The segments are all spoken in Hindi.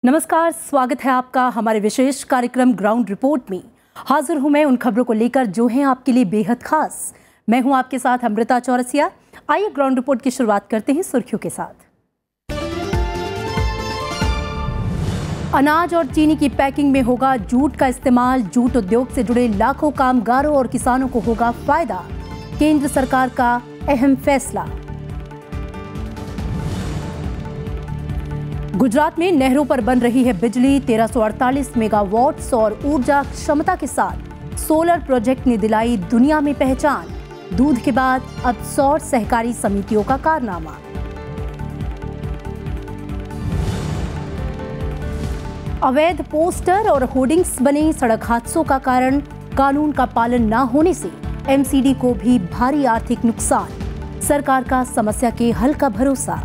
नमस्कार, स्वागत है आपका हमारे विशेष कार्यक्रम ग्राउंड रिपोर्ट में। हाजिर हूं मैं उन खबरों को लेकर जो हैं आपके लिए बेहद खास। मैं हूं आपके साथ अमृता चौरसिया। आइए ग्राउंड रिपोर्ट की शुरुआत करते हैं सुर्खियों के साथ। अनाज और चीनी की पैकिंग में होगा जूट का इस्तेमाल। जूट उद्योग से जुड़े लाखों कामगारों और किसानों को होगा फायदा। केंद्र सरकार का अहम फैसला। गुजरात में नहरों पर बन रही है बिजली। 1348 मेगावाट्स और ऊर्जा क्षमता के साथ सोलर प्रोजेक्ट ने दिलाई दुनिया में पहचान। दूध के बाद अब सौर सहकारी समितियों का कारनामा। अवैध पोस्टर और होर्डिंग्स बने सड़क हादसों का कारण। कानून का पालन न होने से एमसीडी को भी भारी आर्थिक नुकसान। सरकार का समस्या के हल का भरोसा।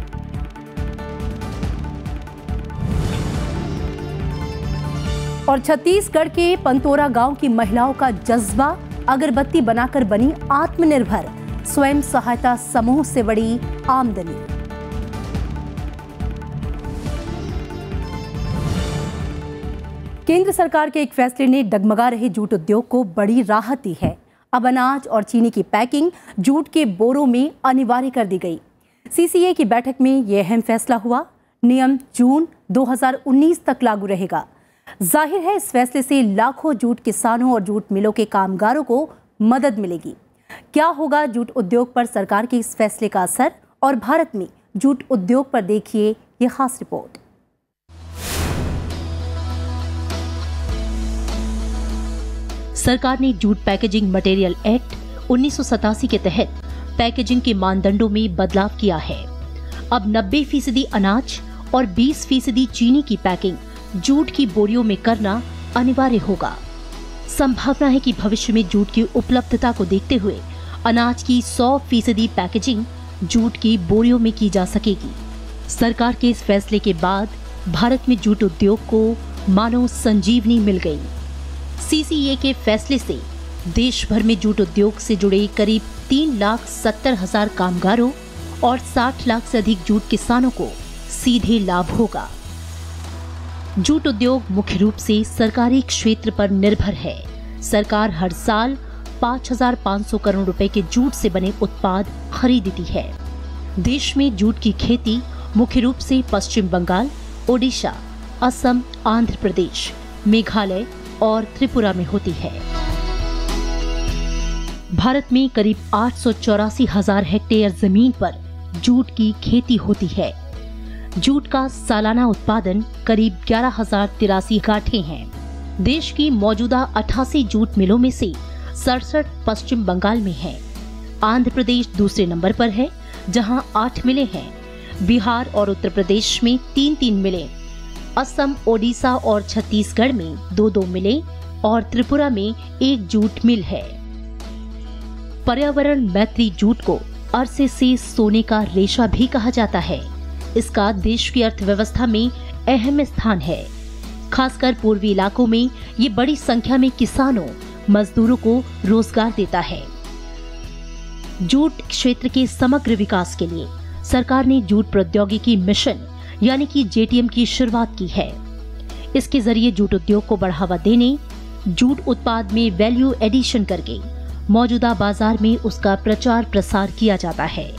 और छत्तीसगढ़ के पंतोरा गांव की महिलाओं का जज्बा। अगरबत्ती बनाकर बनी आत्मनिर्भर। स्वयं सहायता समूह से बढ़ी आमदनी। केंद्र सरकार के एक फैसले ने डगमगा रहे जूट उद्योग को बड़ी राहत दी है। अब अनाज और चीनी की पैकिंग जूट के बोरों में अनिवार्य कर दी गई। सीसीए की बैठक में यह अहम फैसला हुआ। नियम जून 2019 तक लागू रहेगा। जाहिर है इस फैसले से लाखों जूट किसानों और जूट मिलों के कामगारों को मदद मिलेगी। क्या होगा जूट उद्योग पर सरकार के इस फैसले का असर, और भारत में जूट उद्योग पर देखिए ये खास रिपोर्ट। सरकार ने जूट पैकेजिंग मटेरियल एक्ट 1987 के तहत पैकेजिंग के मानदंडों में बदलाव किया है। अब 90% अनाज और 20% चीनी की पैकिंग जूट की बोरियों में करना अनिवार्य होगा। संभावना है कि भविष्य में जूट की उपलब्धता को देखते हुए अनाज की 100% पैकेजिंग जूट की बोरियों में की जा सकेगी। सरकार के इस फैसले के बाद भारत में जूट उद्योग को मानो संजीवनी मिल गई। सीसीए के फैसले से देश भर में जूट उद्योग से जुड़े करीब 3,70,000 कामगारों और 60 लाख से अधिक जूट किसानों को सीधे लाभ होगा। जूट उद्योग मुख्य रूप से सरकारी क्षेत्र पर निर्भर है। सरकार हर साल 5,500 करोड़ रुपए के जूट से बने उत्पाद खरीदती है। देश में जूट की खेती मुख्य रूप से पश्चिम बंगाल, ओडिशा, असम, आंध्र प्रदेश, मेघालय और त्रिपुरा में होती है। भारत में करीब 884,000 हेक्टेयर जमीन पर जूट की खेती होती है। जूट का सालाना उत्पादन करीब 11,083 गांठें हैं। देश की मौजूदा 88 जूट मिलों में से 67 पश्चिम बंगाल में हैं। आंध्र प्रदेश दूसरे नंबर पर है, जहां 8 मिलें हैं। बिहार और उत्तर प्रदेश में 3-3 मिलें। असम, ओडिशा और छत्तीसगढ़ में 2-2 मिलें और त्रिपुरा में 1 जूट मिल है। पर्यावरण मैत्री जूट को अरसे से सोने का रेशा भी कहा जाता है। इसका देश की अर्थव्यवस्था में अहम स्थान है। खासकर पूर्वी इलाकों में ये बड़ी संख्या में किसानों, मजदूरों को रोजगार देता है। जूट क्षेत्र के समग्र विकास के लिए सरकार ने जूट प्रौद्योगिकी मिशन यानी कि जेटीएम की शुरुआत की है। इसके जरिए जूट उद्योग को बढ़ावा देने, जूट उत्पाद में वैल्यू एडिशन करके मौजूदा बाजार में उसका प्रचार प्रसार किया जाता है।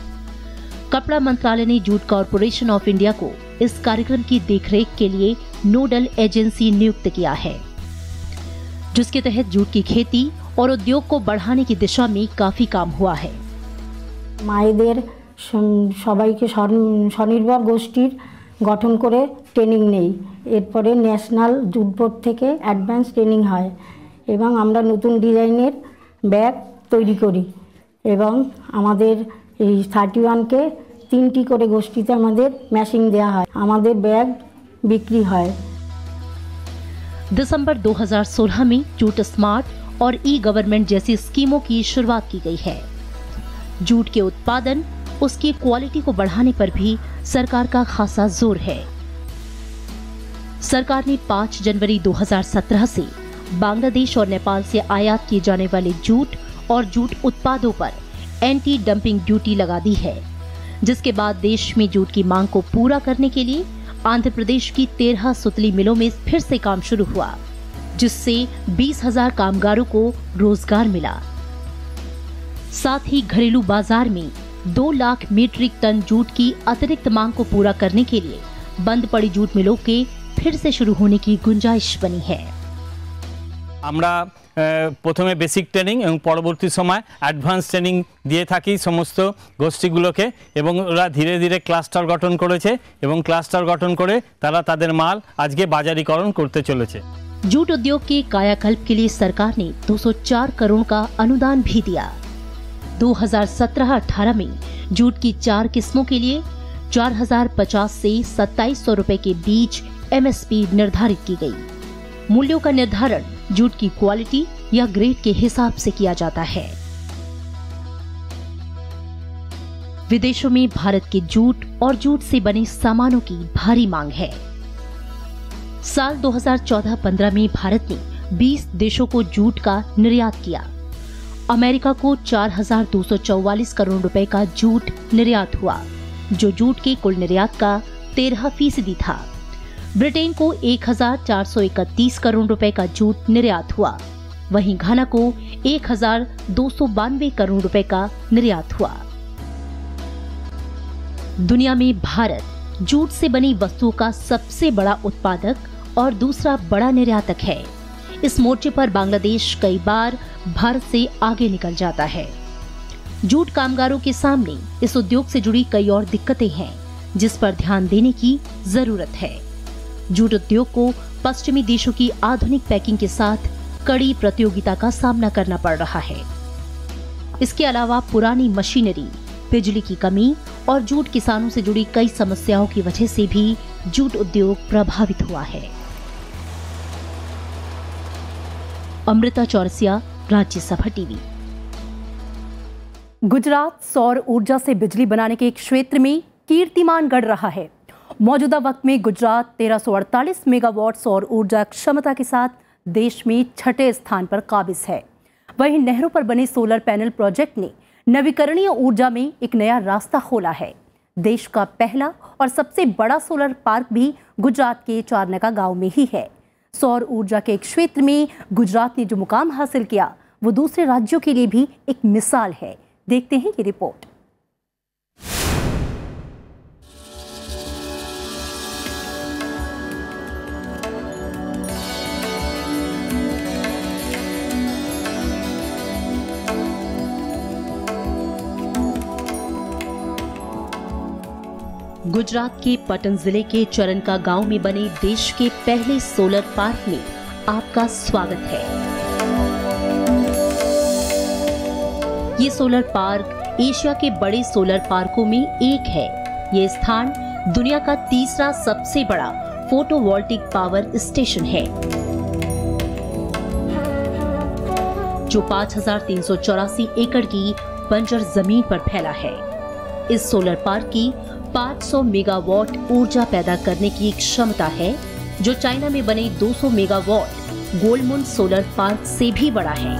कपड़ा मंत्रालय ने जूट कॉरपोरेशन ऑफ इंडिया को इस कार्यक्रम की देखरेख के लिए नोडल एजेंसी नियुक्त किया है, जिसके तहत जूट की खेती और उद्योग को बढ़ाने की दिशा में काफी काम हुआ है। मायेदेर सबाइके स्वनिर्भर गोष्ठीर गठन करे ट्रेनिंग नेই। एरपरे ন্যাশনাল জুট বোর্ড থেকে অ্যাডভান্স ট্রেনিং হয় এবং আমরা নতুন ডিজাইনের ব্যাগ তৈরি করি এবং আমাদের এই 31 के 3টি করে গোষ্ঠীতে আমাদের ম্যাশিং দেয়া হয়। আমাদের ব্যাগ বিক্রি হয়। दिसंबर 2016 में जूट स्मार्ट और ई गवर्नमेंट जैसी स्कीमों की शुरुआत की गई है। जूट के उत्पादन, उसकी क्वालिटी को बढ़ाने पर भी सरकार का खासा जोर है। सरकार ने 5 जनवरी 2017 से बांग्लादेश और नेपाल से आयात किए जाने वाले जूट और जूट उत्पादों पर एंटी डंपिंग ड्यूटी लगा दी है, जिसके बाद देश में जूट की मांग को पूरा करने के लिए आंध्र प्रदेश की 13 सुतली मिलों में फिर से काम शुरू हुआ, जिससे 20,000 कामगारों को रोजगार मिला। साथ ही घरेलू बाजार में 2 लाख मीट्रिक टन जूट की अतिरिक्त मांग को पूरा करने के लिए बंद पड़ी जूट मिलों के फिर से शुरू होने की गुंजाइश बनी है। আমরা প্রথমে বেসিক ট্রেনিং এবং পরবর্তী সময় অ্যাডভান্স ট্রেনিং দিয়ে থাকি সমস্ত গোষ্ঠীগুলোকে, এবং ওরা ধীরে ধীরে ক্লাস্টার গঠন করেছে এবং ক্লাস্টার গঠন করে তারা তাদের মাল আজকে বাজারিকরণ করতে চলেছে। जूट उद्योग के कायाकल्प के लिए सरकार ने 204 करोड़ का अनुदान भी दिया। 2017-18 में जूट की 4 किस्मों के लिए 4,050 से 2,700 रुपए के बीच MSP निर्धारित की गई। मूल्यों का निर्धारण जूट की क्वालिटी या ग्रेड के हिसाब से किया जाता है। विदेशों में भारत के जूट और जूट से बने सामानों की भारी मांग है। साल 2014-15 में भारत ने 20 देशों को जूट का निर्यात किया। अमेरिका को 4,244 करोड़ रुपए का जूट निर्यात हुआ, जो जूट के कुल निर्यात का 13% था। ब्रिटेन को 1,431 करोड़ रुपए का जूट निर्यात हुआ, वहीं घाना को 1,292 करोड़ रुपए का निर्यात हुआ। दुनिया में भारत जूट से बनी वस्तुओं का सबसे बड़ा उत्पादक और दूसरा बड़ा निर्यातक है। इस मोर्चे पर बांग्लादेश कई बार भारत से आगे निकल जाता है। जूट कामगारों के सामने इस उद्योग से जुड़ी कई और दिक्कतें हैं, जिस पर ध्यान देने की जरूरत है। जूट उद्योग को पश्चिमी देशों की आधुनिक पैकिंग के साथ कड़ी प्रतियोगिता का सामना करना पड़ रहा है। इसके अलावा पुरानी मशीनरी, बिजली की कमी और जूट किसानों से जुड़ी कई समस्याओं की वजह से भी जूट उद्योग प्रभावित हुआ है। अमृता चौरसिया, राज्यसभा टीवी। गुजरात सौर ऊर्जा से बिजली बनाने के क्षेत्र में कीर्तिमान गढ़ रहा है। मौजूदा वक्त में गुजरात 1348 मेगावाट सौर ऊर्जा क्षमता के साथ देश में 6ठे स्थान पर काबिज है। वहीं नहरों पर बने सोलर पैनल प्रोजेक्ट ने नवीकरणीय ऊर्जा में एक नया रास्ता खोला है। देश का पहला और सबसे बड़ा सोलर पार्क भी गुजरात के चारनका गांव में ही है। सौर ऊर्जा के क्षेत्र में गुजरात ने जो मुकाम हासिल किया, वो दूसरे राज्यों के लिए भी एक मिसाल है। देखते हैं ये रिपोर्ट। गुजरात के पटन जिले के चरनका गांव में बने देश के पहले सोलर पार्क में आपका स्वागत है। ये सोलर पार्क एशिया के बड़े सोलर पार्कों में एक है। ये स्थान दुनिया का तीसरा सबसे बड़ा फोटोवोल्टिक पावर स्टेशन है, जो 5,384 एकड़ की बंजर जमीन पर फैला है। इस सोलर पार्क की 500 मेगावाट ऊर्जा पैदा करने की क्षमता है, जो चाइना में बने 200 मेगावाट गोलमुन सोलर पार्क से भी बड़ा है।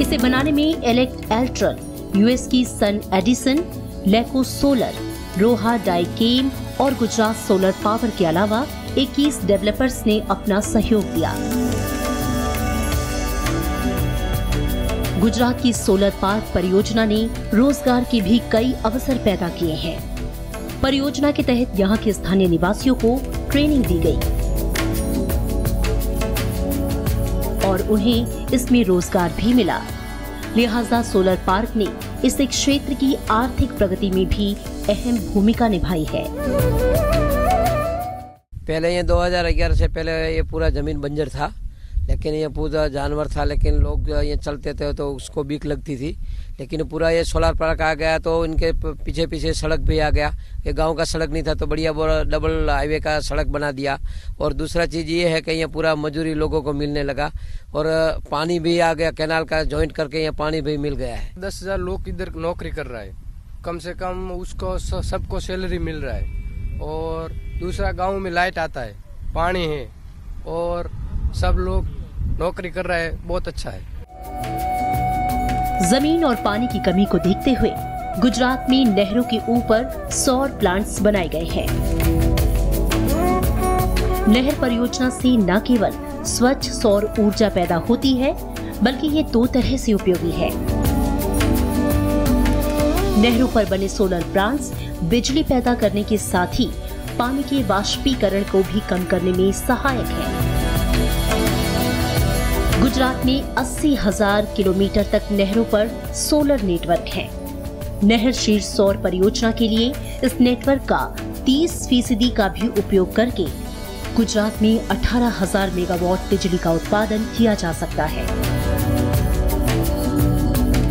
इसे बनाने में इलेक्ट एल्ट्रन, यूएस की सन एडिसन, लेको सोलर, रोहा डाइकेम और गुजरात सोलर पावर के अलावा 21 डेवलपर्स ने अपना सहयोग दिया। गुजरात की सोलर पार्क परियोजना ने रोजगार के भी कई अवसर पैदा किए हैं। परियोजना के तहत यहाँ के स्थानीय निवासियों को ट्रेनिंग दी गई और उन्हें इसमें रोजगार भी मिला। लिहाजा सोलर पार्क ने इस क्षेत्र की आर्थिक प्रगति में भी अहम भूमिका निभाई है। पहले ये 2011 से पहले ये पूरा जमीन बंजर था, लेकिन ये पूरा जानवर था, लेकिन लोग ये चलते थे तो उसको बीक लगती थी। लेकिन पूरा ये सोलर पार्क आ गया तो इनके पीछे पीछे सड़क भी आ गया। ये गांव का सड़क नहीं था तो बढ़िया डबल हाईवे का सड़क बना दिया। और दूसरा चीज ये है कि ये पूरा मजदूरी लोगों को मिलने लगा और पानी भी आ गया, कैनाल का जॉइंट करके यहाँ पानी भी मिल गया है। 10,000 लोग इधर नौकरी कर रहा है, कम से कम उसको सबको सैलरी मिल रहा है। और दूसरा गाँव में लाइट आता है, पानी है और सब लोग नौकरी कर रहे हैं, बहुत अच्छा है। जमीन और पानी की कमी को देखते हुए गुजरात में नहरों के ऊपर सौर प्लांट्स बनाए गए हैं। नहर परियोजना से न केवल स्वच्छ सौर ऊर्जा पैदा होती है, बल्कि ये दो तरह से उपयोगी है। नहरों पर बने सोलर प्लांट्स बिजली पैदा करने के साथ ही पानी के वाष्पीकरण को भी कम करने में सहायक है। गुजरात में 80,000 किलोमीटर तक नहरों पर सोलर नेटवर्क है। नहर शीर्ष सौर परियोजना के लिए इस नेटवर्क का 30% का भी उपयोग करके गुजरात में 18,000 मेगावाट बिजली का उत्पादन किया जा सकता है,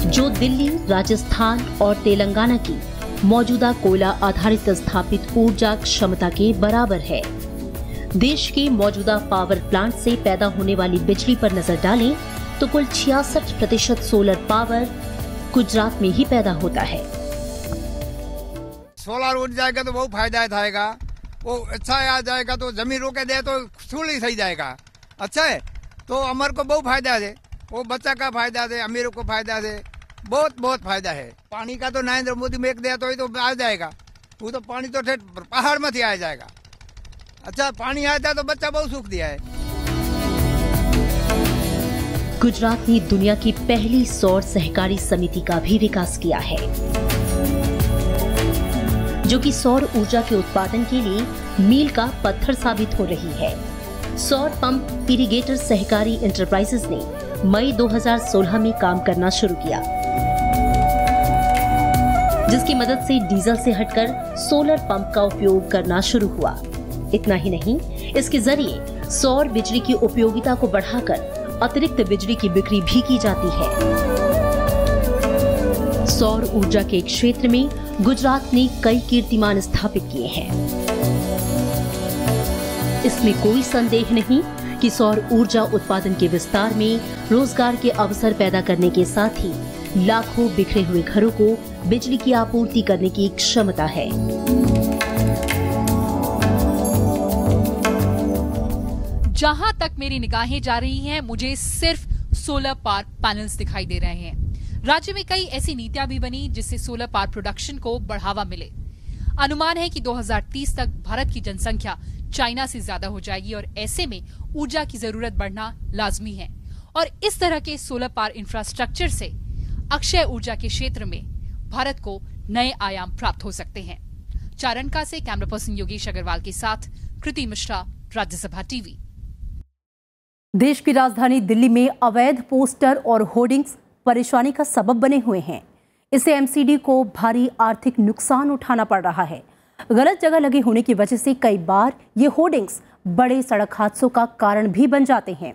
जो दिल्ली, राजस्थान और तेलंगाना की मौजूदा कोयला आधारित स्थापित ऊर्जा क्षमता के बराबर है। देश के मौजूदा पावर प्लांट से पैदा होने वाली बिजली पर नजर डालें तो कुल 66% सोलर पावर गुजरात में ही पैदा होता है। सोलर उठ जाएगा तो बहुत फायदा थाएगा, वो अच्छा आ जाएगा तो जमीन रोके दे तो सूली थी जाएगा। अच्छा है तो अमर को बहुत फायदा है, वो बच्चा का फायदा है, अमीरों को फायदा है, बहुत फायदा है। पानी का तो नरेंद्र मोदी में एक दिया तो आ जाएगा, वो तो पानी तो ठेठ पहाड़ में ही आ जाएगा। अच्छा पानी आ जाए तो बच्चा बहुत सुख दिया है। गुजरात ने दुनिया की पहली सौर सहकारी समिति का भी विकास किया है, जो कि सौर ऊर्जा के उत्पादन के लिए मील का पत्थर साबित हो रही है। सौर पंप इरिगेटर सहकारी एंटरप्राइजेस ने मई 2016 में काम करना शुरू किया, जिसकी मदद से डीजल से हटकर सोलर पंप का उपयोग करना शुरू हुआ। इतना ही नहीं, इसके जरिए सौर बिजली की उपयोगिता को बढ़ाकर अतिरिक्त बिजली की बिक्री भी की जाती है। सौर ऊर्जा के क्षेत्र में गुजरात ने कई कीर्तिमान स्थापित किए हैं। इसमें कोई संदेह नहीं कि सौर ऊर्जा उत्पादन के विस्तार में रोजगार के अवसर पैदा करने के साथ ही लाखों बिखरे हुए घरों को बिजली की आपूर्ति करने की क्षमता है। जहां तक मेरी निगाहें जा रही हैं, मुझे सिर्फ सोलर पावर पैनल्स दिखाई दे रहे हैं। राज्य में कई ऐसी नीतियां भी बनी जिससे सोलर पावर प्रोडक्शन को बढ़ावा मिले। अनुमान है कि 2030 तक भारत की जनसंख्या चाइना से ज्यादा हो जाएगी और ऐसे में ऊर्जा की जरूरत बढ़ना लाजमी है। और इस तरह के सोलर पावर इंफ्रास्ट्रक्चर से अक्षय ऊर्जा के क्षेत्र में भारत को नए आयाम प्राप्त हो सकते हैं। चारणका से कैमरा पर्सन योगेश अग्रवाल के साथ कृति मिश्रा, राज्यसभा टीवी। देश की राजधानी दिल्ली में अवैध पोस्टर और होर्डिंग्स परेशानी का सबब बने हुए हैं। इससे एमसीडी को भारी आर्थिक नुकसान उठाना पड़ रहा है। गलत जगह लगे होने की वजह से कई बार ये होर्डिंग्स बड़े सड़क हादसों का कारण भी बन जाते हैं।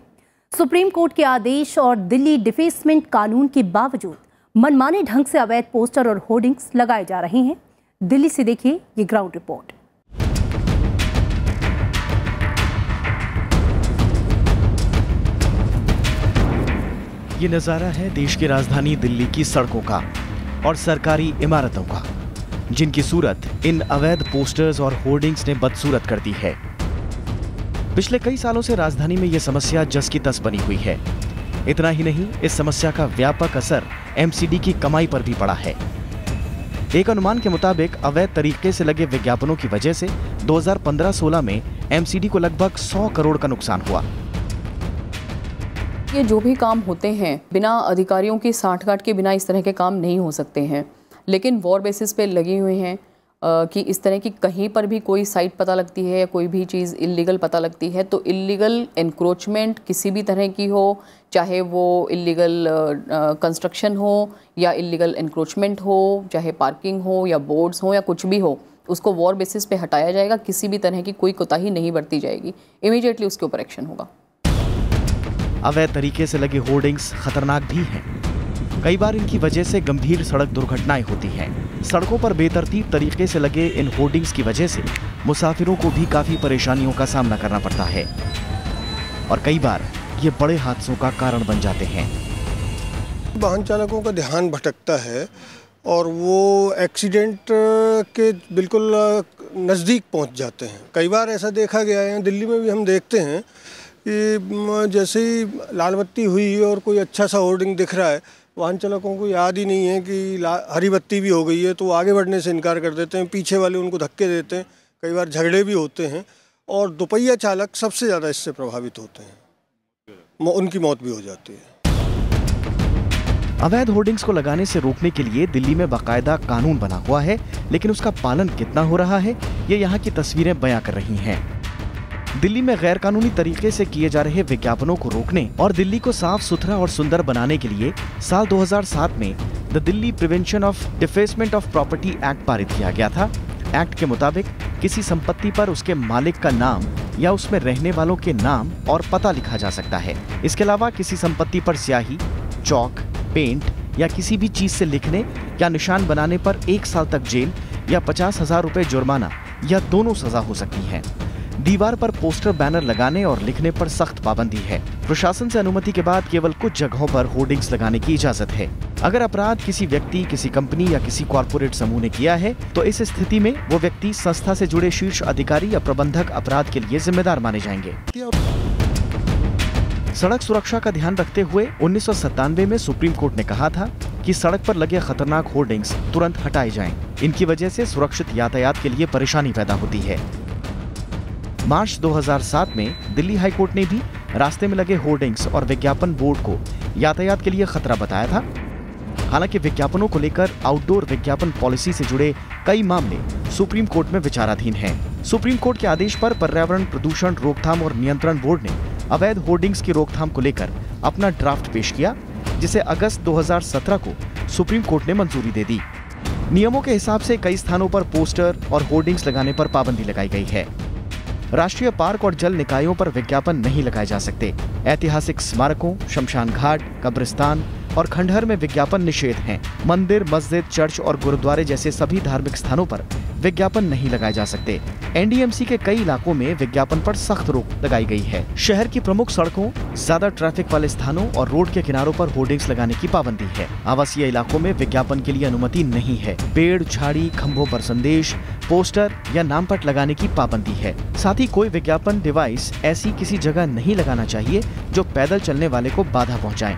सुप्रीम कोर्ट के आदेश और दिल्ली डिफेसमेंट कानून के बावजूद मनमाने ढंग से अवैध पोस्टर और होर्डिंग्स लगाए जा रहे हैं। दिल्ली से देखिए ये ग्राउंड रिपोर्ट। ये नज़ारा है देश की राजधानी दिल्ली की सड़कों का और सरकारी इमारतों का, जिनकी सूरत इन अवैध पोस्टर्स और होर्डिंग्स ने बदसूरत कर दी है। पिछले कई सालों से राजधानी में यह समस्या जस की तस बनी हुई है। इतना ही नहीं, इस समस्या का व्यापक असर एमसीडी की कमाई पर भी पड़ा है। एक अनुमान के मुताबिक अवैध तरीके से लगे विज्ञापनों की वजह से 2015-16 में एमसीडी को लगभग 100 करोड़ का नुकसान हुआ। ये जो भी काम होते हैं, बिना अधिकारियों की साठगांठ के बिना इस तरह के काम नहीं हो सकते हैं। लेकिन वॉर बेसिस पे लगे हुए हैं कि इस तरह की कहीं पर भी कोई साइट पता लगती है या कोई भी चीज़ इल्लीगल पता लगती है तो इल्लीगल एनक्रोचमेंट किसी भी तरह की हो, चाहे वो इल्लीगल कंस्ट्रक्शन हो या इल्लीगल एनक्रोचमेंट हो, चाहे पार्किंग हो या बोर्ड्स हो या कुछ भी हो, उसको वॉर बेसिस पे हटाया जाएगा। किसी भी तरह की कोई कोताही नहीं बरती जाएगी, इमीडिएटली उसके ऊपर एक्शन होगा। अवैध तरीके से लगे होर्डिंग्स खतरनाक भी हैं। कई बार इनकी वजह से गंभीर सड़क दुर्घटनाएं होती हैं। सड़कों पर बेतरतीब तरीके से लगे इन होर्डिंग्स की वजह से मुसाफिरों को भी काफी परेशानियों का सामना करना पड़ता है और कई बार ये बड़े हादसों का कारण बन जाते हैं। वाहन चालकों का ध्यान भटकता है और वो एक्सीडेंट के बिल्कुल नज़दीक पहुंच जाते हैं। कई बार ऐसा देखा गया है, दिल्ली में भी हम देखते हैं कि जैसे ही लाल बत्ती हुई और कोई अच्छा सा होर्डिंग दिख रहा है वाहन चालकों को याद ही नहीं है कि हरी बत्ती भी हो गई है तो आगे बढ़ने से इनकार कर देते हैं, पीछे वाले उनको धक्के देते हैं, कई बार झगड़े भी होते हैं और दोपहिया चालक सबसे ज़्यादा इससे प्रभावित होते हैं, उनकी मौत भी हो जाती है। अवैध होर्डिंग्स को लगाने से रोकने के लिए दिल्ली में बाकायदा कानून बना हुआ है, लेकिन उसका पालन कितना हो रहा है ये यहाँ की तस्वीरें बयां कर रही हैं। दिल्ली में गैर कानूनी तरीके से किए जा रहे विज्ञापनों को रोकने और दिल्ली को साफ सुथरा और सुंदर बनाने के लिए साल 2007 में the Delhi prevention of defacement of property act पारित किया गया था। एक्ट के मुताबिक किसी संपत्ति पर उसके मालिक का नाम या उसमें रहने वालों के नाम और पता लिखा जा सकता है। इसके अलावा किसी संपत्ति पर स्याही, चौक, पेंट या किसी भी चीज से लिखने या निशान बनाने पर 1 साल तक जेल या 50,000 रुपए जुर्माना या दोनों सजा हो सकती है। दीवार पर पोस्टर बैनर लगाने और लिखने पर सख्त पाबंदी है। प्रशासन से अनुमति के बाद केवल कुछ जगहों पर होर्डिंग्स लगाने की इजाजत है। अगर अपराध किसी व्यक्ति, किसी कंपनी या किसी कॉर्पोरेट समूह ने किया है तो इस स्थिति में वो व्यक्ति संस्था से जुड़े शीर्ष अधिकारी या प्रबंधक अपराध के लिए जिम्मेदार माने जाएंगे। सड़क सुरक्षा का ध्यान रखते हुए 1997 में सुप्रीम कोर्ट ने कहा था कि सड़क पर लगे खतरनाक होर्डिंग्स तुरंत हटाए जाएं। इनकी वजह से सुरक्षित यातायात के लिए परेशानी पैदा होती है। मार्च 2007 में दिल्ली हाई कोर्ट ने भी रास्ते में लगे होर्डिंग्स और विज्ञापन बोर्ड को यातायात के लिए खतरा बताया था। हालांकि विज्ञापनों को लेकर आउटडोर विज्ञापन पॉलिसी से जुड़े कई मामले सुप्रीम कोर्ट में विचाराधीन हैं। सुप्रीम कोर्ट के आदेश पर पर्यावरण प्रदूषण रोकथाम और नियंत्रण बोर्ड ने अवैध होर्डिंग्स की रोकथाम को लेकर अपना ड्राफ्ट पेश किया, जिसे अगस्त 2017 को सुप्रीम कोर्ट ने मंजूरी दे दी। नियमों के हिसाब से कई स्थानों पर पोस्टर और होर्डिंग्स लगाने पर पाबंदी लगाई गई है। राष्ट्रीय पार्क और जल निकायों पर विज्ञापन नहीं लगाए जा सकते। ऐतिहासिक स्मारकों, शमशान घाट, कब्रिस्तान और खंडहर में विज्ञापन निषेध हैं। मंदिर, मस्जिद, चर्च और गुरुद्वारे जैसे सभी धार्मिक स्थानों पर विज्ञापन नहीं लगाए जा सकते। एनडीएमसी के कई इलाकों में विज्ञापन पर सख्त रोक लगाई गई है। शहर की प्रमुख सड़कों, ज्यादा ट्रैफिक वाले स्थानों और रोड के किनारों पर होर्डिंग्स लगाने की पाबंदी है। आवासीय इलाकों में विज्ञापन के लिए अनुमति नहीं है। पेड़, झाड़ी, खंभों पर संदेश, पोस्टर या नामपट लगाने की पाबंदी है। साथ ही कोई विज्ञापन डिवाइस ऐसी किसी जगह नहीं लगाना चाहिए जो पैदल चलने वाले को बाधा पहुंचाए।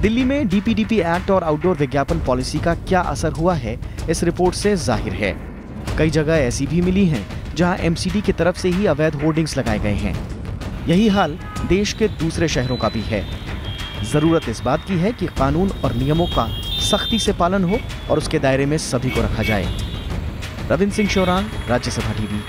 दिल्ली में डीपीडीपी एक्ट और आउटडोर विज्ञापन पॉलिसी का क्या असर हुआ है, इस रिपोर्ट से जाहिर है। कई जगह ऐसी भी मिली हैं जहां एमसीडी की तरफ से ही अवैध होर्डिंग्स लगाए गए हैं। यही हाल देश के दूसरे शहरों का भी है। जरूरत इस बात की है कि कानून और नियमों का सख्ती से पालन हो और उसके दायरे में सभी को रखा जाए। रविंद्र सिंह शौरान, राज्यसभा टीवी।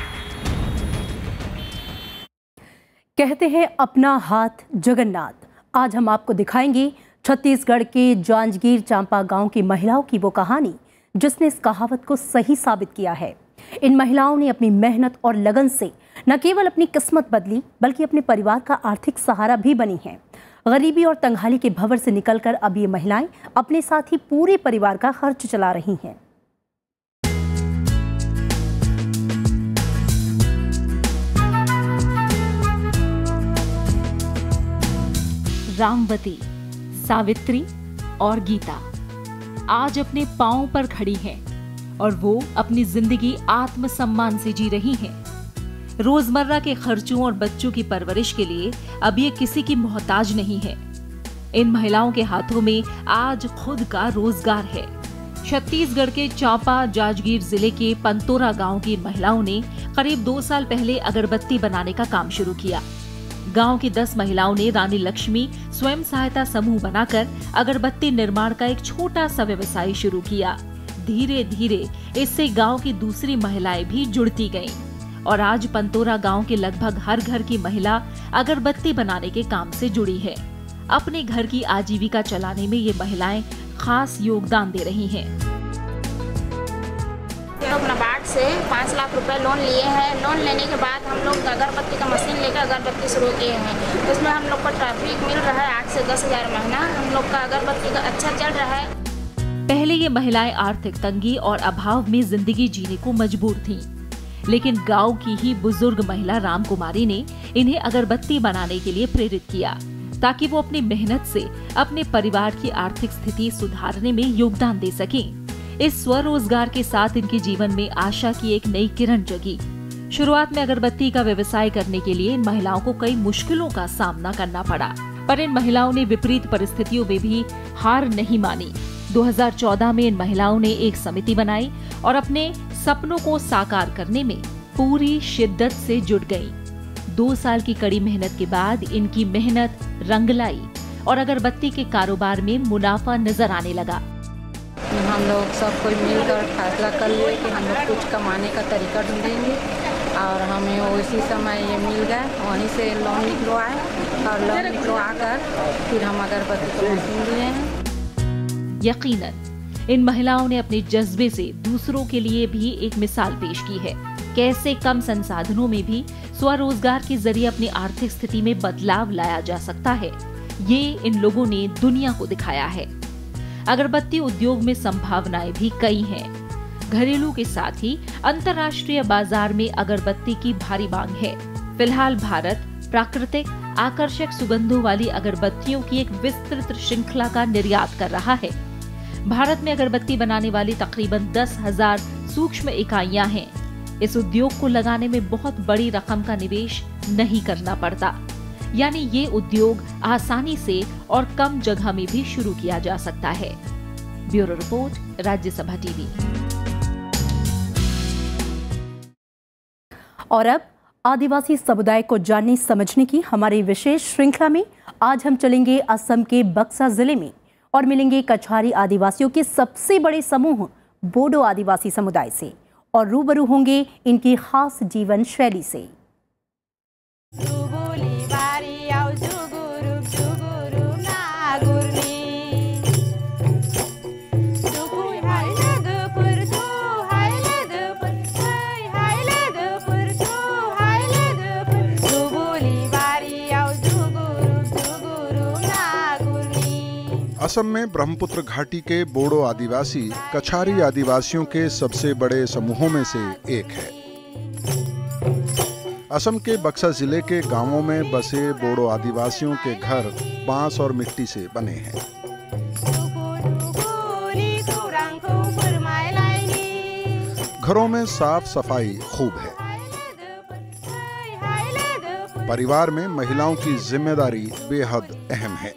कहते हैं अपना हाथ जगन्नाथ। आज हम आपको दिखाएंगे छत्तीसगढ़ के जांजगीर चांपा गांव की महिलाओं की वो कहानी जिसने इस कहावत को सही साबित किया है। इन महिलाओं ने अपनी मेहनत और लगन से न केवल अपनी किस्मत बदली बल्कि अपने परिवार का आर्थिक सहारा भी बनी हैं। गरीबी और तंगहाली के भंवर से निकलकर अब ये महिलाएं अपने साथ ही पूरे परिवार का खर्च चला रही हैं। रामवती, सावित्री और गीता आज अपने पांव पर खड़ी हैं और वो अपनी जिंदगी आत्मसम्मान से जी रही हैं। रोजमर्रा के खर्चों और बच्चों की परवरिश के लिए अब ये किसी की मोहताज नहीं है। इन महिलाओं के हाथों में आज खुद का रोजगार है। छत्तीसगढ़ के चांपा जांजगीर जिले के पंतोरा गांव की महिलाओं ने करीब 2 साल पहले अगरबत्ती बनाने का काम शुरू किया। गांव की 10 महिलाओं ने रानी लक्ष्मी स्वयं सहायता समूह बनाकर अगरबत्ती निर्माण का एक छोटा सा व्यवसाय शुरू किया। धीरे धीरे इससे गांव की दूसरी महिलाएं भी जुड़ती गईं और आज पंतोरा गांव के लगभग हर घर की महिला अगरबत्ती बनाने के काम से जुड़ी है। अपने घर की आजीविका चलाने में ये महिलाएं खास योगदान दे रही हैं। हम लोग नाबार्ड से 5 लाख रुपए लोन लिए हैं। लोन लेने के बाद हम लोग अगरबत्ती का मशीन लेकर अगरबत्ती शुरू किए हैं। उसमें हम लोग को ट्रैफिक मिल रहा है 8 से 10 हज़ार महीना। हम लोग का अगरबत्ती का अच्छा चल रहा है। पहले ये महिलाएं आर्थिक तंगी और अभाव में जिंदगी जीने को मजबूर थीं, लेकिन गांव की ही बुजुर्ग महिला राम कुमारी ने इन्हें अगरबत्ती बनाने के लिए प्रेरित किया ताकि वो अपनी मेहनत से अपने परिवार की आर्थिक स्थिति सुधारने में योगदान दे सकें। इस स्वरोजगार के साथ इनके जीवन में आशा की एक नई किरण जगी। शुरुआत में अगरबत्ती का व्यवसाय करने के लिए इन महिलाओं को कई मुश्किलों का सामना करना पड़ा। पर इन महिलाओं ने विपरीत परिस्थितियों में भी हार नहीं मानी। 2014 में इन महिलाओं ने एक समिति बनाई और अपने सपनों को साकार करने में पूरी शिद्दत से जुट गई। 2 साल की कड़ी मेहनत के बाद इनकी मेहनत रंग लाई और अगरबत्ती के कारोबार में मुनाफा नजर आने लगा। हम लोग सब कोई मिलकर फैसला कर लिए कि हम लोग कुछ कमाने का तरीका ढूंढेंगे और हमें उसी समय ये मिल गया। वहीं से लोन निकलवाए और लोन निकलवा कर फिर हम अगरबत्ती की मशीन लिए हैं। यकीनन इन महिलाओं ने अपने जज्बे से दूसरों के लिए भी एक मिसाल पेश की है। कैसे कम संसाधनों में भी स्वरोजगार के जरिए अपनी आर्थिक स्थिति में बदलाव लाया जा सकता है, ये इन लोगों ने दुनिया को दिखाया है। अगरबत्ती उद्योग में संभावनाएं भी कई हैं। घरेलू के साथ ही अंतर्राष्ट्रीय बाजार में अगरबत्ती की भारी मांग है। फिलहाल भारत प्राकृतिक आकर्षक सुगंधों वाली अगरबत्तियों की एक विस्तृत श्रृंखला का निर्यात कर रहा है। भारत में अगरबत्ती बनाने वाली तकरीबन 10,000 सूक्ष्म इकाइयां हैं। इस उद्योग को लगाने में बहुत बड़ी रकम का निवेश नहीं करना पड़ता, यानी ये उद्योग आसानी से और कम जगह में भी शुरू किया जा सकता है। Bureau report, Rajya Sabha TV. और अब आदिवासी समुदाय को जानने समझने की हमारी विशेष श्रृंखला में आज हम चलेंगे असम के बक्सा जिले में और मिलेंगे कछारी आदिवासियों के सबसे बड़े समूह बोडो आदिवासी समुदाय से और रूबरू होंगे इनकी खास जीवन शैली से। असम में ब्रह्मपुत्र घाटी के बोडो आदिवासी कछारी आदिवासियों के सबसे बड़े समूहों में से एक है। असम के बक्सा जिले के गांवों में बसे बोडो आदिवासियों के घर बांस और मिट्टी से बने हैं। घरों में साफ सफाई खूब है। परिवार में महिलाओं की जिम्मेदारी बेहद अहम है।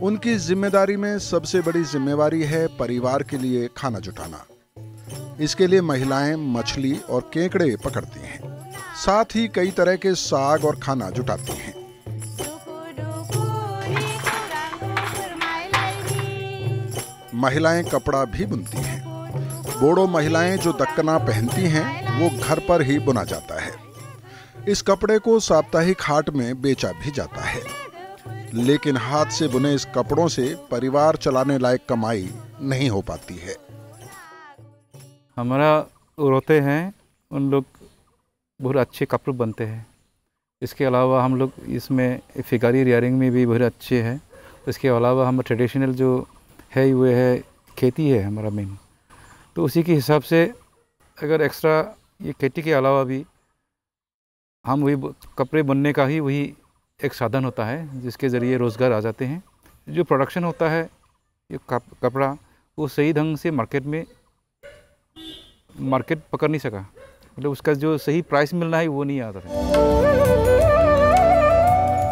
उनकी जिम्मेदारी में सबसे बड़ी जिम्मेवारी है परिवार के लिए खाना जुटाना। इसके लिए महिलाएं मछली और केकड़े पकड़ती हैं, साथ ही कई तरह के साग और खाना जुटाती हैं। महिलाएं कपड़ा भी बुनती हैं। बोडो महिलाएं जो दक्कना पहनती हैं वो घर पर ही बुना जाता है। इस कपड़े को साप्ताहिक हाट में बेचा भी जाता है, लेकिन हाथ से बुने इस कपड़ों से परिवार चलाने लायक कमाई नहीं हो पाती है। हमारा औरतें हैं, उन लोग बहुत अच्छे कपड़े बनते हैं। इसके अलावा हम लोग इसमें फिगारी रियरिंग में भी बहुत अच्छे हैं। इसके अलावा हम ट्रेडिशनल जो है वो है खेती है हमारा मेन, तो उसी के हिसाब से अगर एक्स्ट्रा ये खेती के अलावा भी हम वही कपड़े बनने का ही वही एक साधन होता है जिसके ज़रिए रोज़गार आ जाते हैं। जो प्रोडक्शन होता है ये कपड़ा वो सही ढंग से मार्केट पकड़ नहीं सका, मतलब उसका जो सही प्राइस मिलना है वो नहीं आता है।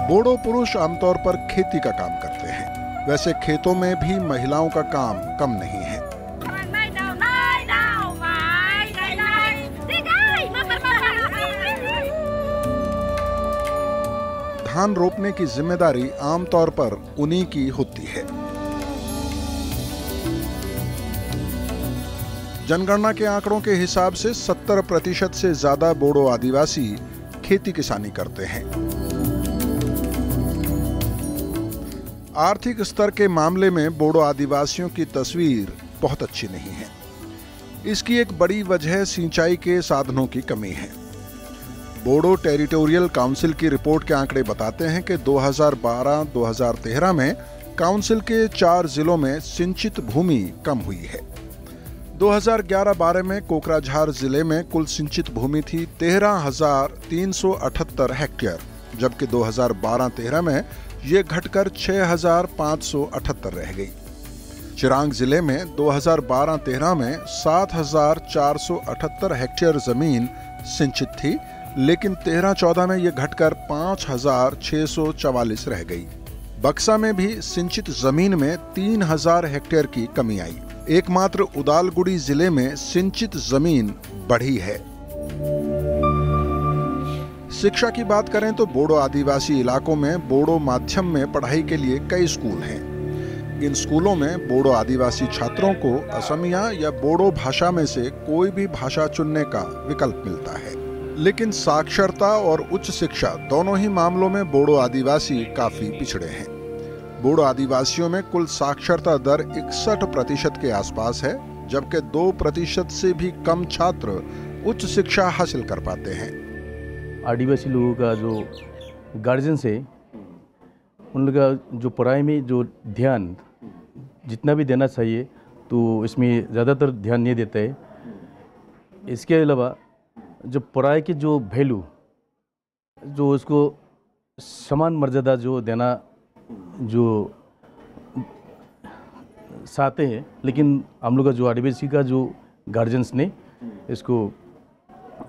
बोडो पुरुष आमतौर पर खेती का काम करते हैं। वैसे खेतों में भी महिलाओं का काम कम नहीं है। धान रोपने की जिम्मेदारी आमतौर पर उन्हीं की होती है। जनगणना के आंकड़ों के हिसाब से 70% से ज्यादा बोडो आदिवासी खेती किसानी करते हैं। आर्थिक स्तर के मामले में बोडो आदिवासियों की तस्वीर बहुत अच्छी नहीं है। इसकी एक बड़ी वजह सिंचाई के साधनों की कमी है। बोडो टेरिटोरियल काउंसिल की रिपोर्ट के आंकड़े बताते हैं कि 2012-2013 में काउंसिल के 4 जिलों में सिंचित भूमि कम हुई है। 2011-12 में कोकराझार जिले में कुल सिंचित भूमि थी 13,378 हेक्टेयर, जबकि 2012-13 में ये घटकर 6,578 रह गई। चिरांग जिले में 2012-13 में 7,478 हेक्टेयर जमीन सिंचित थी, लेकिन 13-14 में यह घटकर 5,644 रह गई। बक्सा में भी सिंचित जमीन में 3000 हेक्टेयर की कमी आई। एकमात्र उदालगुड़ी जिले में सिंचित जमीन बढ़ी है। शिक्षा की बात करें तो बोडो आदिवासी इलाकों में बोडो माध्यम में पढ़ाई के लिए कई स्कूल हैं। इन स्कूलों में बोडो आदिवासी छात्रों को असमिया या बोडो भाषा में से कोई भी भाषा चुनने का विकल्प मिलता है। लेकिन साक्षरता और उच्च शिक्षा दोनों ही मामलों में बोडो आदिवासी काफी पिछड़े हैं। बोडो आदिवासियों में कुल साक्षरता दर 61% के आसपास है, जबकि 2% से भी कम छात्र उच्च शिक्षा हासिल कर पाते हैं। आदिवासी लोगों का जो गार्जियंस है, उन लोगों का जो पढ़ाई में जो ध्यान जितना भी देना चाहिए तो इसमें ज़्यादातर ध्यान नहीं देता है। इसके अलावा जो पढ़ाई की जो वैल्यू, जो उसको समान मर्यादा जो देना जो चाहते हैं, लेकिन हम लोग का जो आदिवासी का जो गार्जियंस ने इसको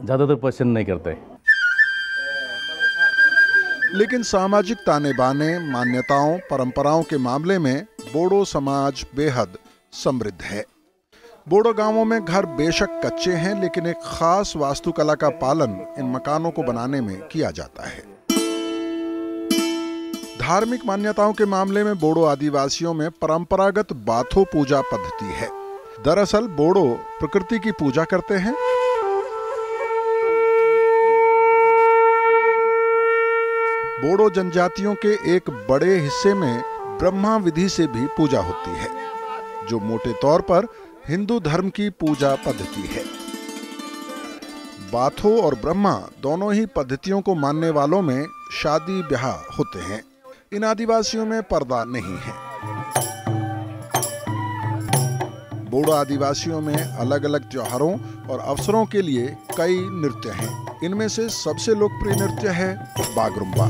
ज़्यादातर पसंद नहीं करता है। लेकिन सामाजिक ताने बाने, मान्यताओं, परंपराओं के मामले में बोडो समाज बेहद समृद्ध है। बोडो गांवों में घर बेशक कच्चे हैं, लेकिन एक खास वास्तुकला का पालन इन मकानों को बनाने में किया जाता है। धार्मिक मान्यताओं के मामले में बोडो आदिवासियों में परंपरागत बाथो पूजा पद्धति है। दरअसल बोडो प्रकृति की पूजा करते हैं। बोडो जनजातियों के एक बड़े हिस्से में ब्रह्मा विधि से भी पूजा होती है, जो मोटे तौर पर हिंदू धर्म की पूजा पद्धति है। बाथो और ब्रह्मा दोनों ही पद्धतियों को मानने वालों में शादी ब्याह होते हैं। इन आदिवासियों में पर्दा नहीं है। बोडो आदिवासियों में अलग अलग त्योहारों और अवसरों के लिए कई नृत्य हैं। इनमें से सबसे लोकप्रिय नृत्य है बागरुम्बा।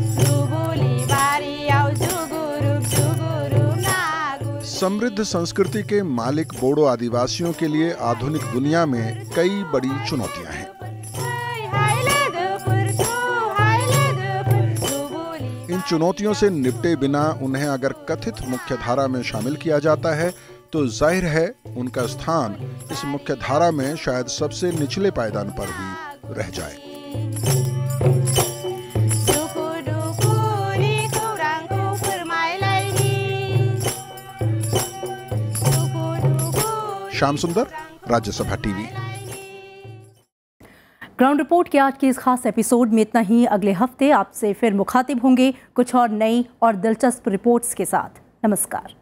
समृद्ध संस्कृति के मालिक बोडो आदिवासियों के लिए आधुनिक दुनिया में कई बड़ी चुनौतियां हैं। इन चुनौतियों से निपटे बिना उन्हें अगर कथित मुख्यधारा में शामिल किया जाता है तो जाहिर है उनका स्थान इस मुख्यधारा में शायद सबसे निचले पायदान पर ही रह जाए। श्याम सुंदर, राज्यसभा टीवी। ग्राउंड रिपोर्ट के आज के इस खास एपिसोड में इतना ही। अगले हफ्ते आपसे फिर मुखातिब होंगे कुछ और नई और दिलचस्प रिपोर्ट्स के साथ। नमस्कार।